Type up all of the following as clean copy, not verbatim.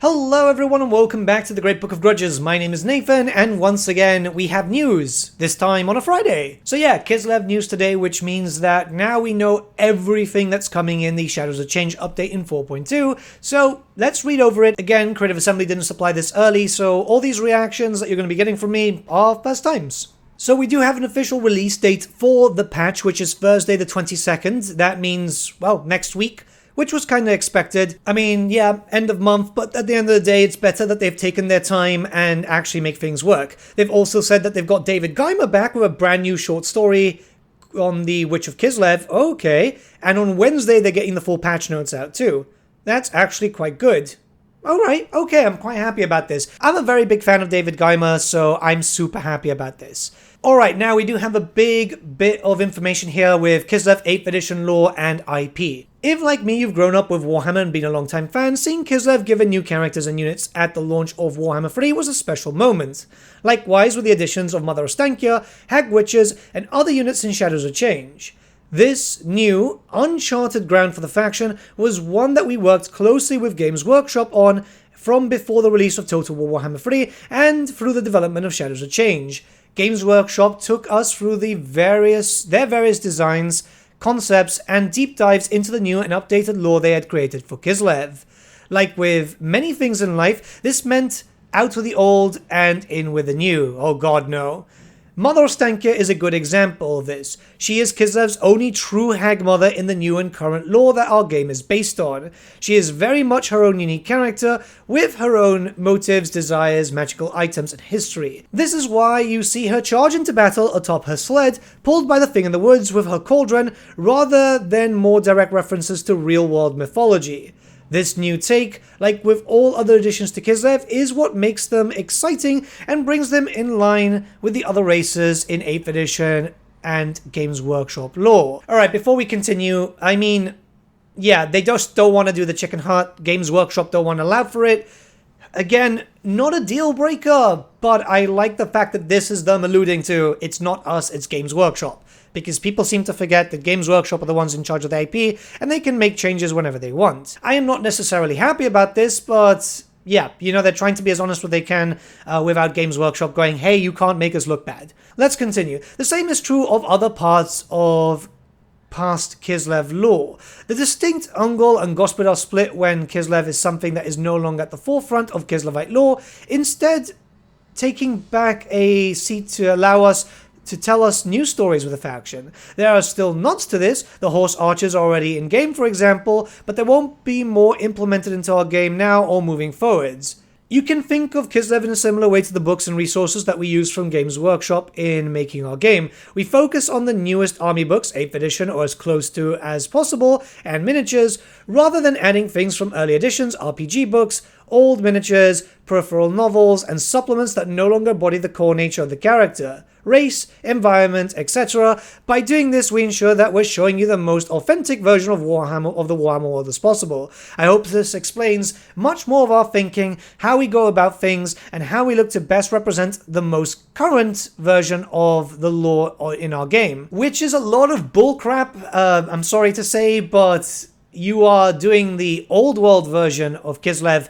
Hello everyone and welcome back to the Great Book of Grudges. My name is Nathan and once again we have news, this time on a Friday. So yeah, Kislev news today, which means that now we know everything that's coming in the Shadows of Change update in 4.2. So let's read over it. Again, Creative Assembly didn't supply this early, so all these reactions that you're going to be getting from me are first times. So we do have an official release date for the patch, which is Thursday the 22nd. That means, well, next week. Which was kind of expected. I mean, yeah, end of month, but at the end of the day, it's better that they've taken their time and actually make things work. They've also said that they've got David Geimer back with a brand new short story on the Witch of Kislev. Okay. And on Wednesday, they're getting the full patch notes out too. That's actually quite good. Alright, okay, I'm quite happy about this. I'm a very big fan of David Geimer, so I'm super happy about this. Alright, now we do have a big bit of information here with Kislev 8th edition lore and IP. If, like me, you've grown up with Warhammer and been a long-time fan, seeing Kislev given new characters and units at the launch of Warhammer 3 was a special moment. Likewise with the additions of Mother Ostankya, Hag Witches, and other units in Shadows of Change. This new, uncharted ground for the faction was one that we worked closely with Games Workshop on from before the release of Total War Warhammer 3 and through the development of Shadows of Change. Games Workshop took us through their various designs, concepts, and deep dives into the new and updated lore they had created for Kislev. Like with many things in life, this meant out with the old and in with the new. Oh god, no. Mother Ostankya is a good example of this. She is Kislev's only true Hag Mother in the new and current lore that our game is based on. She is very much her own unique character, with her own motives, desires, magical items, and history. This is why you see her charge into battle atop her sled, pulled by the thing in the woods with her cauldron, rather than more direct references to real-world mythology. This new take, like with all other additions to Kislev, is what makes them exciting and brings them in line with the other races in 8th edition and Games Workshop lore. Alright, before we continue, I mean, yeah, they just don't want to do the chicken heart. Games Workshop don't want to allow for it. Again, not a deal breaker, but I like the fact that this is them alluding to it's not us, it's Games Workshop. Because people seem to forget that Games Workshop are the ones in charge of the IP, and they can make changes whenever they want. I am not necessarily happy about this, but yeah, you know, they're trying to be as honest as they can without Games Workshop going, hey, you can't make us look bad. Let's continue. The same is true of other parts of past Kislev lore. The distinct Ungol and Gospodar split when Kislev is something that is no longer at the forefront of Kislevite lore, instead taking back a seat to allow us to tell us new stories with the faction. There are still nods to this. The horse archers are already in game, for example, but there won't be more implemented into our game now or moving forwards. You can think of Kislev in a similar way to the books and resources that we use from Games Workshop in making our game. We focus on the newest army books, 8th edition or as close to as possible, and miniatures, rather than adding things from early editions, RPG books, old miniatures, peripheral novels, and supplements that no longer embody the core nature of the character, race, environment, etc. By doing this, we ensure that we're showing you the most authentic version of the Warhammer world as possible. I hope this explains much more of our thinking, how we go about things, and how we look to best represent the most current version of the lore in our game. Which is a lot of bullcrap, I'm sorry to say, but you are doing the old world version of Kislev,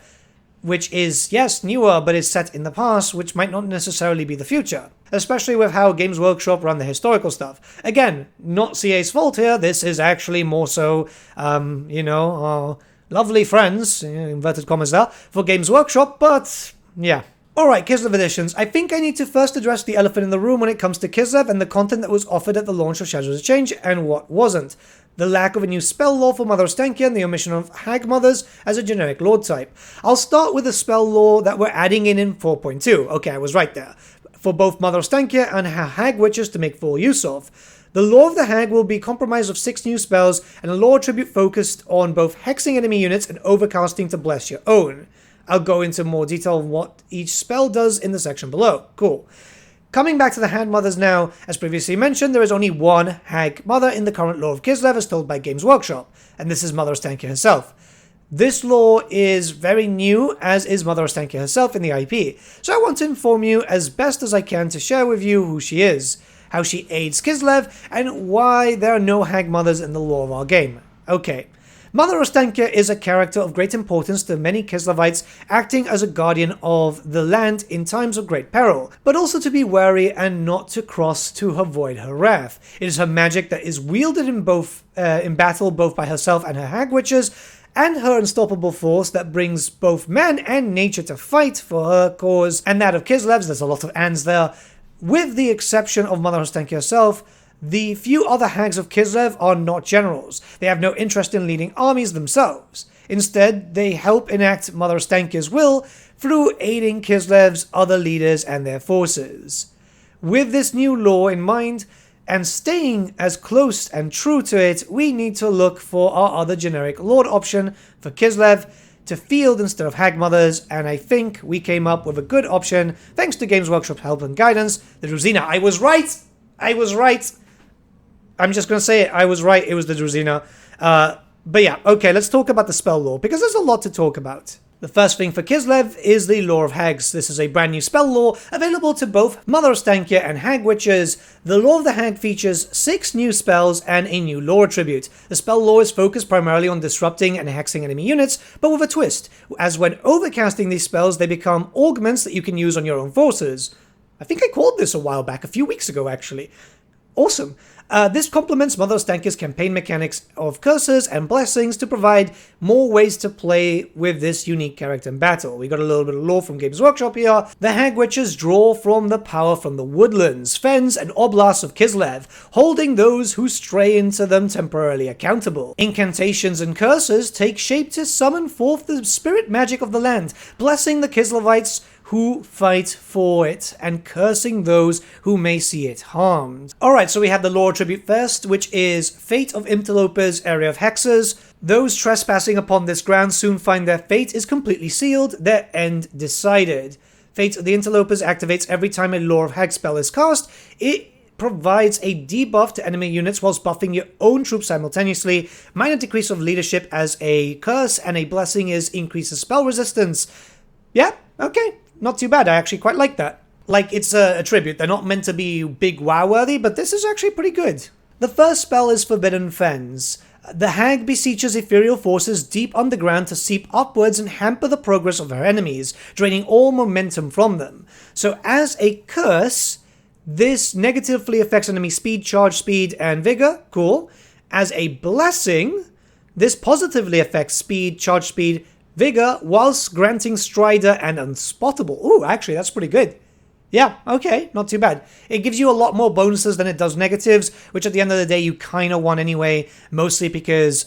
which is, yes, newer, but is set in the past, which might not necessarily be the future. Especially with how Games Workshop run the historical stuff. Again, not CA's fault here, this is actually more so, you know, our lovely friends, inverted commas there, for Games Workshop, but yeah. Alright, Kislev editions. I think I need to first address the elephant in the room when it comes to Kislev and the content that was offered at the launch of Shadows of Change and what wasn't. The lack of a new spell lore for Mother Ostankya and the omission of Hag Mothers as a generic lord type. I'll start with the spell lore that we're adding in 4.2. Okay, I was right there. For both Mother Ostankya and her Hag Witches to make full use of. The lore of the Hag will be comprised of 6 new spells and a lore tribute focused on both hexing enemy units and overcasting to bless your own. I'll go into more detail on what each spell does in the section below. Cool. Coming back to the Hag Mothers now, as previously mentioned, there is only one Hag Mother in the current lore of Kislev as told by Games Workshop, and this is Mother Ostankya herself. This lore is very new, as is Mother Ostankya herself in the IP, so I want to inform you as best as I can to share with you who she is, how she aids Kislev, and why there are no Hag Mothers in the lore of our game. Okay, Mother Ostenka is a character of great importance to many Kislevites, acting as a guardian of the land in times of great peril, but also to be wary and not to cross to avoid her wrath. It is her magic that is wielded in battle both by herself and her Hag Witches, and her unstoppable force that brings both man and nature to fight for her cause, and that of Kislev's. There's a lot of ands there. With the exception of Mother Ostenka herself, the few other hags of Kislev are not generals. They have no interest in leading armies themselves. Instead, they help enact Mother Ostenka's will through aiding Kislev's other leaders and their forces. With this new law in mind, and staying as close and true to it, we need to look for our other generic lord option for Kislev to field instead of Hag Mothers, and I think we came up with a good option thanks to Games Workshop's help and guidance. The Druzhina. I was right! I was right! I'm just gonna say it. I was right. It was the Druzhina. But yeah, okay, let's talk about the spell lore, because there's a lot to talk about. The first thing for Kislev is the Lore of Hags. This is a brand new spell lore available to both Mother Ostenka and Hag Witches. The Lore of the Hag features 6 new spells and a new lore attribute. The spell lore is focused primarily on disrupting and hexing enemy units, but with a twist, as when overcasting these spells, they become augments that you can use on your own forces. I think I called this a while back, a few weeks ago actually. Awesome. This complements Mother Ostenka's campaign mechanics of curses and blessings to provide more ways to play with this unique character in battle. We got a little bit of lore from Games Workshop here. The Hag Witches draw from the power from the woodlands, fens, and oblasts of Kislev, holding those who stray into them temporarily accountable. Incantations and curses take shape to summon forth the spirit magic of the land, blessing the Kislevites who fight for it, and cursing those who may see it harmed. Alright, so we have the lore attribute first, which is Fate of Interlopers, Area of Hexers. Those trespassing upon this ground soon find their fate is completely sealed, their end decided. Fate of the Interlopers activates every time a Lore of Hag spell is cast. It provides a debuff to enemy units whilst buffing your own troops simultaneously. Minor decrease of leadership as a curse, and a blessing is increases spell resistance. Yeah, okay. Not too bad, I actually quite like that. Like, it's a tribute, they're not meant to be big wow-worthy, but this is actually pretty good. The first spell is Forbidden Fens. The Hag beseeches ethereal forces deep underground to seep upwards and hamper the progress of her enemies, draining all momentum from them. So as a curse, this negatively affects enemy speed, charge speed, and vigor. Cool. As a blessing, this positively affects speed, charge speed, vigor, whilst granting Strider and Unspottable. Ooh, actually, that's pretty good. Yeah, okay, not too bad. It gives you a lot more bonuses than it does negatives, which at the end of the day you kind of want anyway, mostly because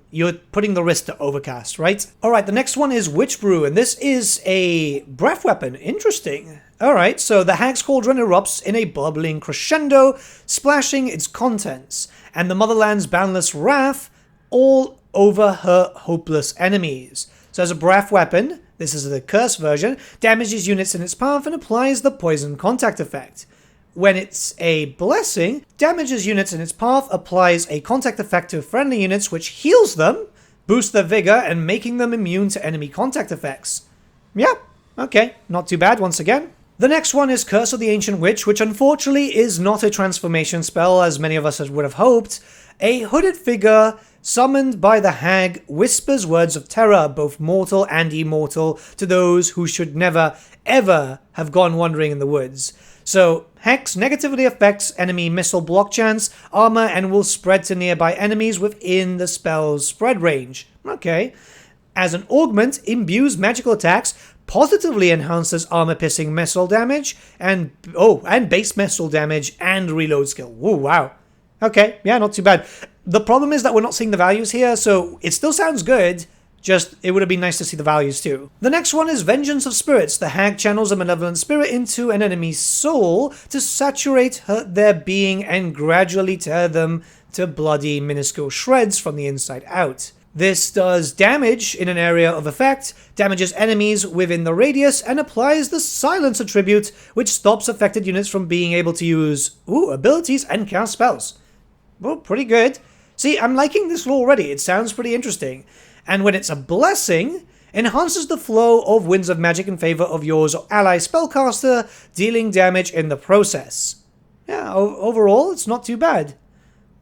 you're putting the risk to overcast, right? Alright, the next one is Witch Brew, and this is a breath weapon. Interesting. Alright, so the Hag's Cauldron erupts in a bubbling crescendo, splashing its contents, and the Motherland's boundless wrath all over her hopeless enemies. So as a breath weapon, this is the curse version, damages units in its path and applies the poison contact effect. When it's a blessing, damages units in its path, applies a contact effect to friendly units which heals them, boosts their vigor, and making them immune to enemy contact effects. Yeah, okay, not too bad once again. The next one is Curse of the Ancient Witch, which unfortunately is not a transformation spell as many of us would have hoped. A hooded figure summoned by the Hag whispers words of terror, both mortal and immortal, to those who should never, ever have gone wandering in the woods. So, Hex negatively affects enemy missile block chance, armor, and will spread to nearby enemies within the spell's spread range. Okay. As an augment, imbues magical attacks, positively enhances armor-piercing missile damage, and base missile damage, and reload skill. Ooh, wow. Okay, yeah, not too bad. The problem is that we're not seeing the values here, so it still sounds good, just it would have been nice to see the values too. The next one is Vengeance of Spirits. The Hag channels a malevolent spirit into an enemy's soul to saturate their being and gradually tear them to bloody, minuscule shreds from the inside out. This does damage in an area of effect, damages enemies within the radius, and applies the Silence attribute, which stops affected units from being able to use abilities and cast spells. Well, pretty good. See, I'm liking this lore already. It sounds pretty interesting. And when it's a blessing, enhances the flow of winds of magic in favor of yours or ally spellcaster, dealing damage in the process. Yeah, overall, it's not too bad.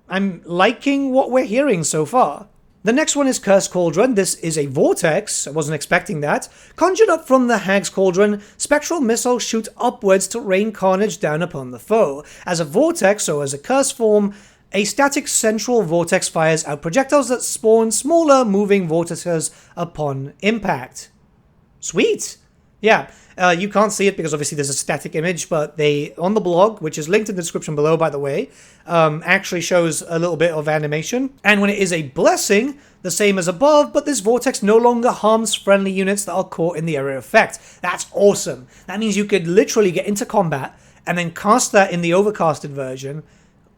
I'm liking what we're hearing so far. The next one is Curse Cauldron. This is a vortex, I wasn't expecting that. Conjured up from the Hag's Cauldron, spectral missiles shoot upwards to rain carnage down upon the foe. As a vortex, or as a curse form, a static central vortex fires out projectiles that spawn smaller moving vortices upon impact. Sweet! Yeah, you can't see it because obviously there's a static image, but they, on the blog, which is linked in the description below, by the way, actually shows a little bit of animation. And when it is a blessing, the same as above, but this vortex no longer harms friendly units that are caught in the area of effect. That's awesome. That means you could literally get into combat and then cast that in the overcasted version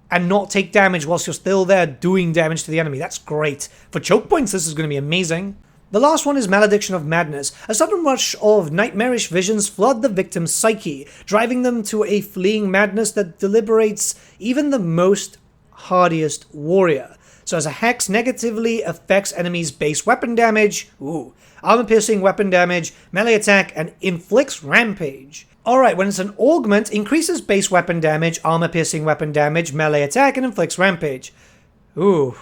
and not take damage whilst you're still there doing damage to the enemy. That's great. For choke points, this is going to be amazing. The last one is Malediction of Madness. A sudden rush of nightmarish visions flood the victim's psyche, driving them to a fleeing madness that deliberates even the most hardiest warrior. So as a hex, negatively affects enemies' base weapon damage, armor-piercing weapon damage, melee attack, and inflicts rampage. Alright, when it's an augment, increases base weapon damage, armor-piercing weapon damage, melee attack, and inflicts rampage. Ooh.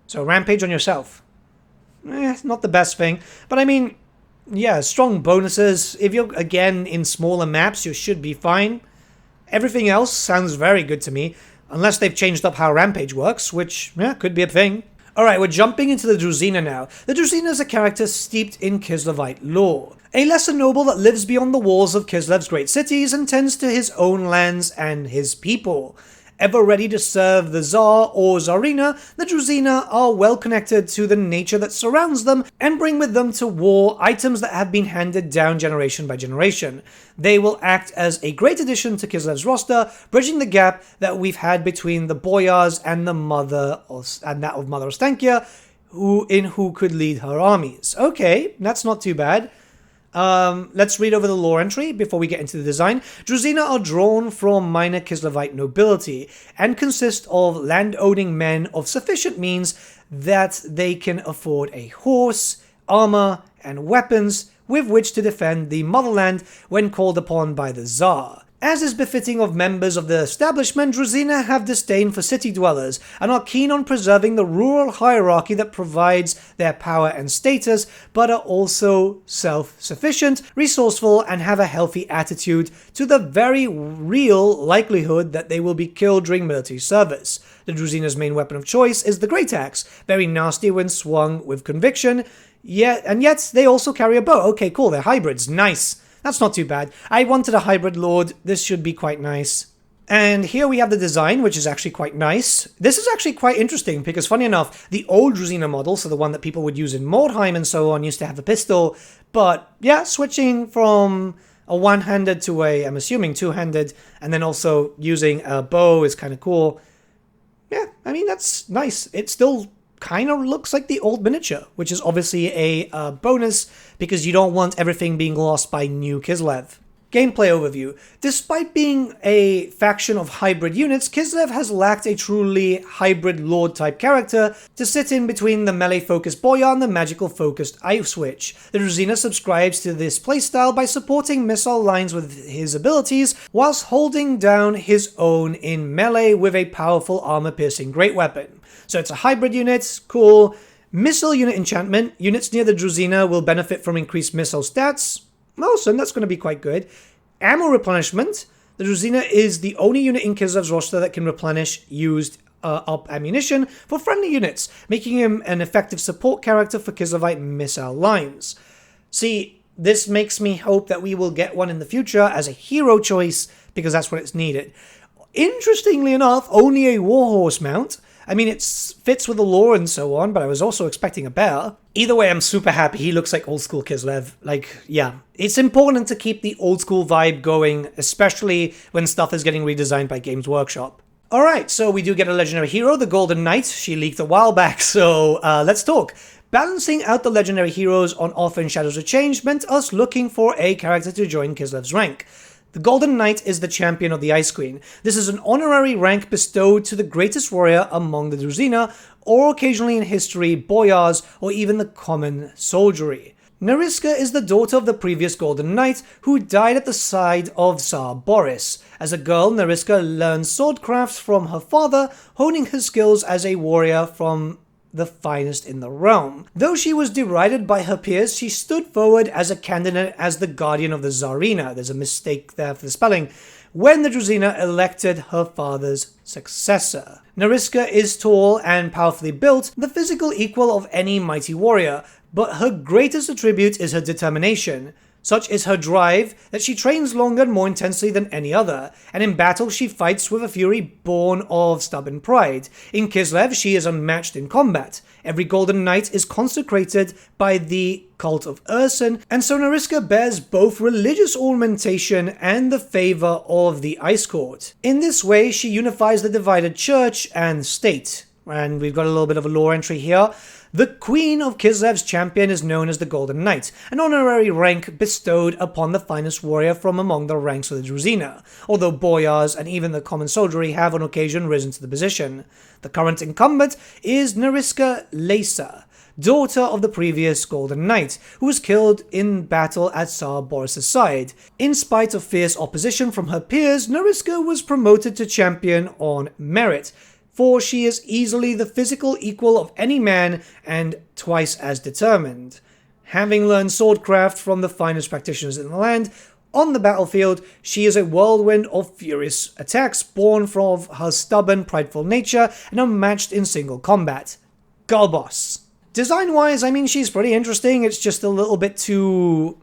So rampage on yourself. Not the best thing, but I mean, yeah, strong bonuses. If you're, again, in smaller maps, you should be fine. Everything else sounds very good to me, unless they've changed up how Rampage works, which, yeah, could be a thing. Alright, we're jumping into the Druzhina now. The Druzhina is a character steeped in Kislevite lore. A lesser noble that lives beyond the walls of Kislev's great cities and tends to his own lands and his people. Ever ready to serve the Tsar or Tsarina, the Druzhina are well connected to the nature that surrounds them and bring with them to war items that have been handed down generation by generation. They will act as a great addition to Kislev's roster, bridging the gap that we've had between the Boyars and that of Mother Ostankia, who could lead her armies. Okay, that's not too bad. Let's read over the lore entry before we get into the design. Druzhina are drawn from minor Kislevite nobility and consist of land-owning men of sufficient means that they can afford a horse, armor, and weapons with which to defend the motherland when called upon by the Tsar. As is befitting of members of the establishment, Druzhina have disdain for city dwellers and are keen on preserving the rural hierarchy that provides their power and status, but are also self-sufficient, resourceful, and have a healthy attitude to the very real likelihood that they will be killed during military service. The Druzhina's main weapon of choice is the Great Axe, very nasty when swung with conviction, yet they also carry a bow. Okay, cool, they're hybrids, nice. That's not too bad. I wanted a hybrid lord. This should be quite nice. And here we have the design, which is actually quite nice. This is actually quite interesting because, funny enough, the old Druzhina model, so the one that people would use in Mordheim and so on, used to have a pistol. But yeah, switching from a one-handed to a, I'm assuming, two-handed, and then also using a bow is kind of cool. Yeah, I mean, that's nice. It still kind of looks like the old miniature, which is obviously a bonus because you don't want everything being lost by new Kislev. Gameplay overview. Despite being a faction of hybrid units, Kislev has lacked a truly hybrid lord-type character to sit in between the melee-focused Boyar and the magical-focused Icequt. The Druzhina subscribes to this playstyle by supporting missile lines with his abilities, whilst holding down his own in melee with a powerful armor-piercing great weapon. So it's a hybrid unit, cool. Missile unit enchantment. Units near the Druzhina will benefit from increased missile stats. Awesome, that's going to be quite good. Ammo replenishment. The Druzhina is the only unit in Kislev's roster that can replenish used up ammunition for friendly units, making him an effective support character for Kislevite missile lines. See, this makes me hope that we will get one in the future as a hero choice, because that's what it's needed. Interestingly enough, only a warhorse mount. I mean, it fits with the lore and so on, but I was also expecting a bear. Either way, I'm super happy. He looks like old school Kislev. Like, yeah. It's important to keep the old school vibe going, especially when stuff is getting redesigned by Games Workshop. Alright, so we do get a legendary hero, the Golden Knight. She leaked a while back, so let's talk. Balancing out the legendary heroes on offer in Shadows of Change meant us looking for a character to join Kislev's rank. The Golden Knight is the champion of the Ice Queen. This is an honorary rank bestowed to the greatest warrior among the Druzhina, or occasionally in history, boyars, or even the common soldiery. Nariska is the daughter of the previous Golden Knight, who died at the side of Tsar Boris. As a girl, Nariska learned swordcraft from her father, honing her skills as a warrior from the finest in the realm. Though she was derided by her peers, she stood forward as a candidate as the guardian of the Tsarina. There's a mistake there for the spelling. When the Druzhina elected her father's successor. Nariska is tall and powerfully built, the physical equal of any mighty warrior, but her greatest attribute is her determination. Such is her drive that she trains longer and more intensely than any other, and in battle she fights with a fury born of stubborn pride. In Kislev she is unmatched in combat. Every Golden Knight is consecrated by the cult of Ursun, and so Nariska bears both religious ornamentation and the favour of the Icequt. In this way she unifies the divided church and state. And we've got a little bit of a lore entry here. The Queen of Kislev's champion is known as the Golden Knight, an honorary rank bestowed upon the finest warrior from among the ranks of the Druzhina, although boyars and even the common soldiery have on occasion risen to the position. The current incumbent is Nariska Leysa, daughter of the previous Golden Knight, who was killed in battle at Tsar Boris's side. In spite of fierce opposition from her peers, Nariska was promoted to champion on merit, for she is easily the physical equal of any man and twice as determined. Having learned swordcraft from the finest practitioners in the land, on the battlefield she is a whirlwind of furious attacks born from her stubborn, prideful nature and unmatched in single combat. Girl boss. Design-wise, I mean, she's pretty interesting, it's just a little bit too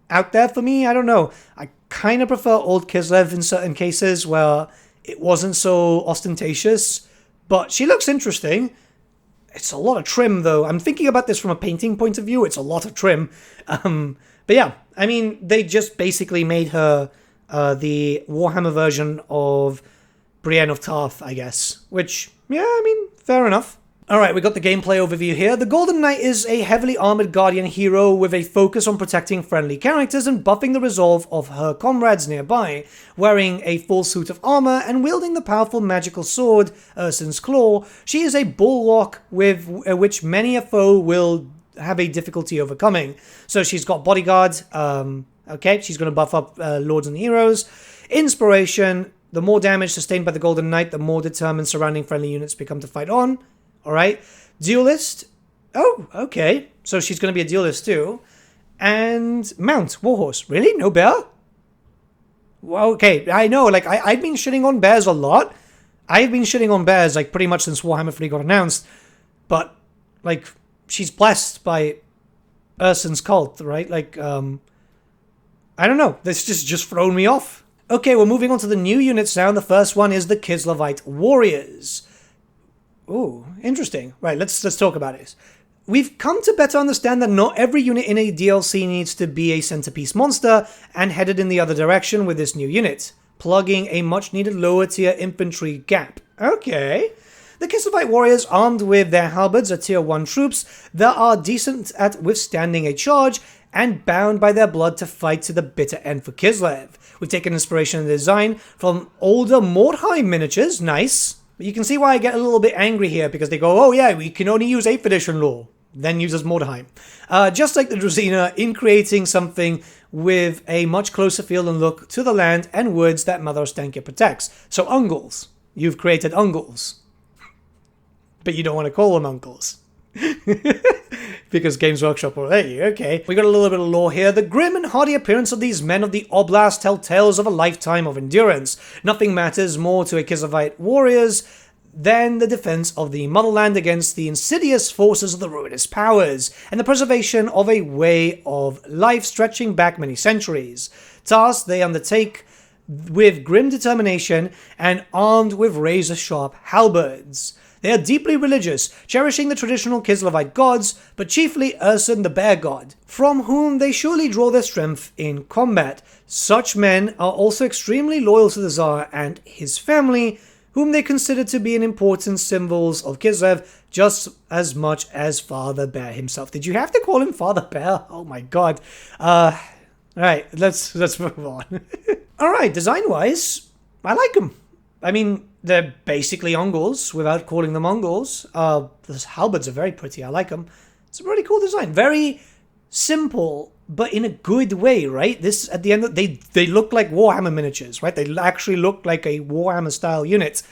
out there for me, I don't know. I kind of prefer old Kislev in certain cases where it wasn't so ostentatious, but she looks interesting. It's a lot of trim, though. I'm thinking about this from a painting point of view. It's a lot of trim. But yeah, I mean, they just basically made her the Warhammer version of Brienne of Tarth, I guess. Which, yeah, I mean, fair enough. Alright, we got the gameplay overview here. The Golden Knight is a heavily armored guardian hero with a focus on protecting friendly characters and buffing the resolve of her comrades nearby. Wearing a full suit of armor and wielding the powerful magical sword, Ursun's Claw, she is a bulwark with which many a foe will have a difficulty overcoming. So she's got bodyguard, okay, she's going to buff up lords and heroes. Inspiration, the more damage sustained by the Golden Knight, the more determined surrounding friendly units become to fight on. Alright, duelist. Oh, okay. So she's going to be a duelist too. And mount, warhorse. Really? No bear? Well, okay, I know, like, I've been shitting on bears a lot. I've been shitting on bears, like, pretty much since Warhammer 3 got announced. But, like, she's blessed by Ursun's cult, right? Like, I don't know. This just thrown me off. Okay, we're moving on to the new units now. The first one is the Kislev Warriors. Ooh, interesting. Right, let's talk about it. We've come to better understand that not every unit in a DLC needs to be a centerpiece monster, and headed in the other direction with this new unit, plugging a much-needed lower-tier infantry gap. Okay. The Kislev Warriors, armed with their halberds, are tier 1 troops that are decent at withstanding a charge, and bound by their blood to fight to the bitter end for Kislev. We've taken inspiration in the design from older Mordheim miniatures, nice. You can see why I get a little bit angry here, because they go, oh yeah, we can only use 8th edition lore, then uses Mordheim. Just like the Druzhina, in creating something with a much closer feel and look to the land and woods that Mother Ostankya protects. So Ungles. You've created Ungles. But you don't want to call them Uncles. Because Games Workshop will let you, okay. We got a little bit of lore here. The grim and hardy appearance of these men of the Oblast tell tales of a lifetime of endurance. Nothing matters more to a Kislev warriors than the defense of the motherland against the insidious forces of the ruinous powers, and the preservation of a way of life stretching back many centuries. Tasks they undertake with grim determination and armed with razor-sharp halberds. They are deeply religious, cherishing the traditional Kislevite gods, but chiefly Ursun the bear god, from whom they surely draw their strength in combat. Such men are also extremely loyal to the Tsar and his family, whom they consider to be an important symbols of Kislev, just as much as Father Bear himself. Did you have to call him Father Bear? Oh my god. Alright, let's move on. Alright, design-wise, I like them. I mean, they're basically Ungles, without calling them Ungles. The halberds are very pretty, I like them. It's a really cool design. Very simple, but in a good way, right? This, at the end, they look like Warhammer miniatures, right? They actually look like a Warhammer-style unit.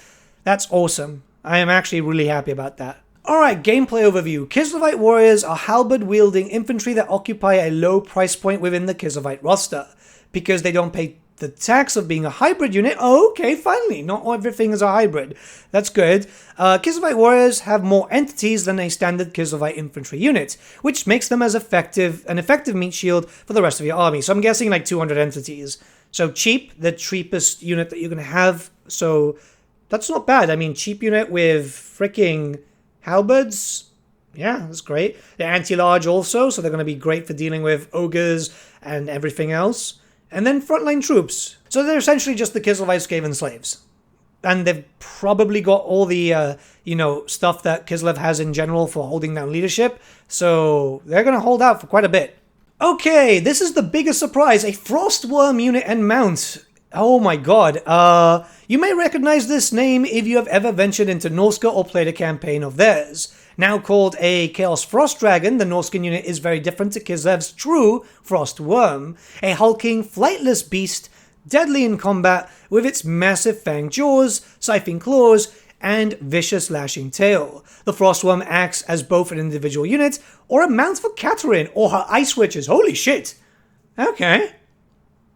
That's awesome. I am actually really happy about that. Alright, gameplay overview. Kislevite Warriors are halberd-wielding infantry that occupy a low price point within the Kislevite roster. Because they don't pay the tax of being a hybrid unit. Oh, okay, finally, not everything is a hybrid. That's good. Kislevite Warriors have more entities than a standard Kislevite infantry unit, which makes them as an effective meat shield for the rest of your army. So I'm guessing like 200 entities. So cheap, the cheapest unit that you're going to have. So that's not bad. I mean, cheap unit with freaking halberds. Yeah, that's great. They're anti-large also, so they're going to be great for dealing with ogres and everything else. And then frontline troops. So they're essentially just the Kislevite Skaven slaves. And they've probably got all the, stuff that Kislev has in general for holding down leadership. So they're going to hold out for quite a bit. Okay, this is the biggest surprise. A Frostworm unit and mount. Oh my god. You may recognize this name if you have ever ventured into Norsca or played a campaign of theirs. Now called a Chaos Frost Dragon, the Norscan unit is very different to Kislev's true Frostworm, a hulking, flightless beast, deadly in combat with its massive fanged jaws, scything claws, and vicious lashing tail. The Frostworm acts as both an individual unit or a mount for Catherine or her ice witches. Holy shit! Okay.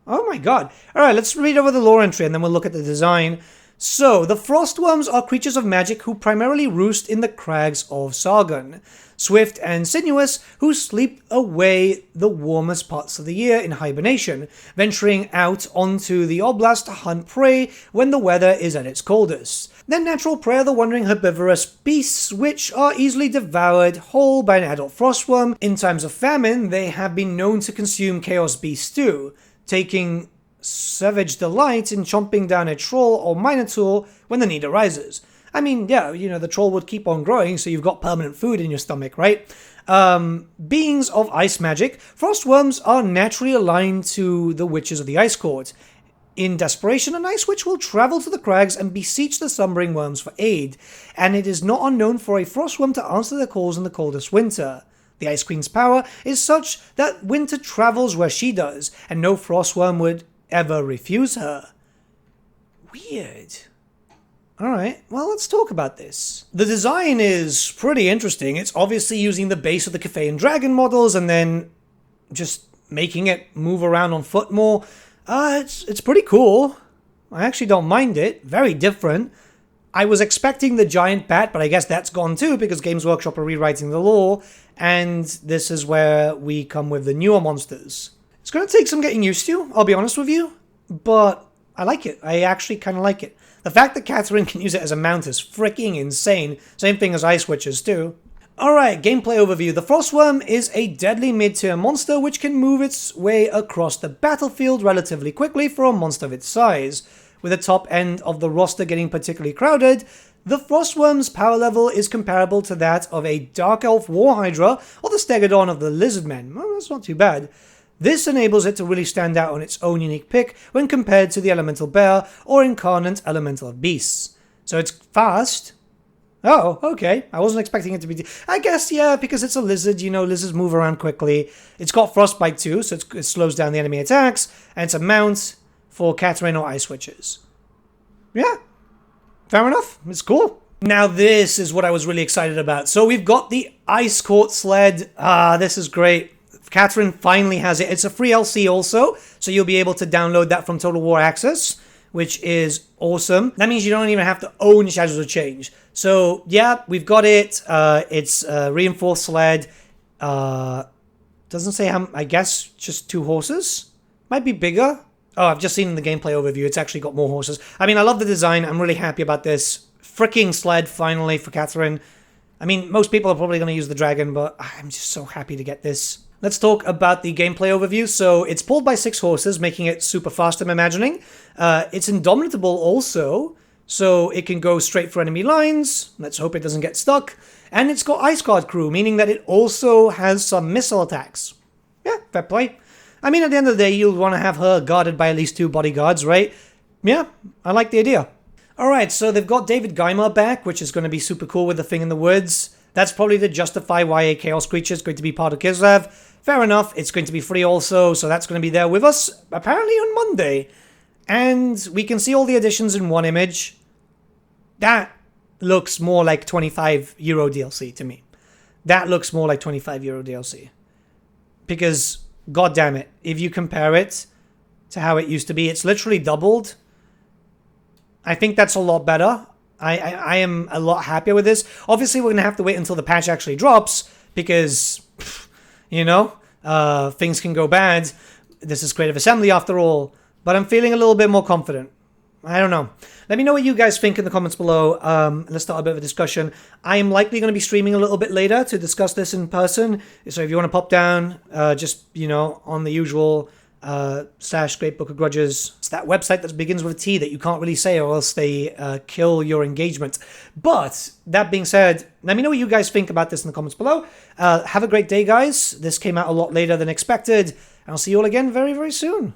Oh my god. Alright, let's read over the lore entry and then we'll look at the design. So, the Frostworms are creatures of magic who primarily roost in the crags of Sargon. Swift and sinuous, who sleep away the warmest parts of the year in hibernation, venturing out onto the Oblast to hunt prey when the weather is at its coldest. Their natural prey are the wandering herbivorous beasts, which are easily devoured whole by an adult Frostworm. In times of famine, they have been known to consume Chaos Beast stew, taking savage delight in chomping down a troll or minotaur when the need arises. I mean, yeah, the troll would keep on growing, so you've got permanent food in your stomach, right? Beings of ice magic, Frostworms are naturally aligned to the witches of the Ice Court. In desperation, an ice witch will travel to the crags and beseech the slumbering worms for aid, and it is not unknown for a Frostworm to answer their calls in the coldest winter. The Ice Queen's power is such that winter travels where she does, and no Frostworm would ever refuse her. Weird. Alright, well, let's talk about this. The design is pretty interesting. It's obviously using the base of the Cathayan Dragon models and then just making it move around on foot more. It's pretty cool. I actually don't mind it. Very different. I was expecting the giant bat, but I guess that's gone too because Games Workshop are rewriting the lore, and this is where we come with the newer monsters. It's going to take some getting used to, I'll be honest with you, but I like it. I actually kind of like it. The fact that Catherine can use it as a mount is freaking insane. Same thing as Ice Witches too. Alright, gameplay overview. The Frostworm is a deadly mid-tier monster which can move its way across the battlefield relatively quickly for a monster of its size. With the top end of the roster getting particularly crowded, the Frostworm's power level is comparable to that of a Dark Elf War Hydra or the Stegodon of the Lizardmen. Well, that's not too bad. This enables it to really stand out on its own unique pick when compared to the Elemental Bear or Incarnate Elemental Beasts. So it's fast. Oh, okay. I wasn't expecting it to be... I guess, yeah, because it's a lizard, lizards move around quickly. It's got Frostbite too, so it slows down the enemy attacks, and it's a mount for Catherine or Ice Witches. Yeah, fair enough. It's cool. Now this is what I was really excited about. So we've got the Icequt Sled. This is great. Catherine finally has it. It's a free LC also, so you'll be able to download that from Total War Access, which is awesome. That means you don't even have to own Shadows of Change. So yeah, we've got it. It's a reinforced sled. Doesn't say how, I guess just 2 horses. Might be bigger. Oh, I've just seen in the gameplay overview, it's actually got more horses. I mean, I love the design. I'm really happy about this. Freaking sled finally for Catherine. I mean, most people are probably going to use the dragon, but I'm just so happy to get this. Let's talk about the gameplay overview. So it's pulled by 6 horses, making it super fast, I'm imagining. It's indomitable also, so it can go straight for enemy lines. Let's hope it doesn't get stuck. And it's got Ice Guard crew, meaning that it also has some missile attacks. Yeah, fair play. I mean, at the end of the day, you'll want to have her guarded by at least 2 bodyguards, right? Yeah, I like the idea. Alright, so they've got David Geimer back, which is going to be super cool with the Thing in the Woods. That's probably to justify why a Chaos Creature is going to be part of Kislev. Fair enough, it's going to be free also, so that's going to be there with us, apparently on Monday. And we can see all the additions in one image. That looks more like €25 DLC to me. That looks more like €25 DLC. Because, god damn it, if you compare it to how it used to be, it's literally doubled. I think that's a lot better. I am a lot happier with this. Obviously, we're going to have to wait until the patch actually drops, because, you know, things can go bad. This is Creative Assembly after all, but I'm feeling a little bit more confident. I don't know. Let me know what you guys think in the comments below. Let's start a bit of a discussion. I am likely going to be streaming a little bit later to discuss this in person. So if you want to pop down, just, you know, on the usual / Great Book of Grudges. It's that website that begins with a T that you can't really say or else they kill your engagement. But that being said, let me know what you guys think about this in the comments below. Have a great day, guys. This came out a lot later than expected. And I'll see you all again very, very soon.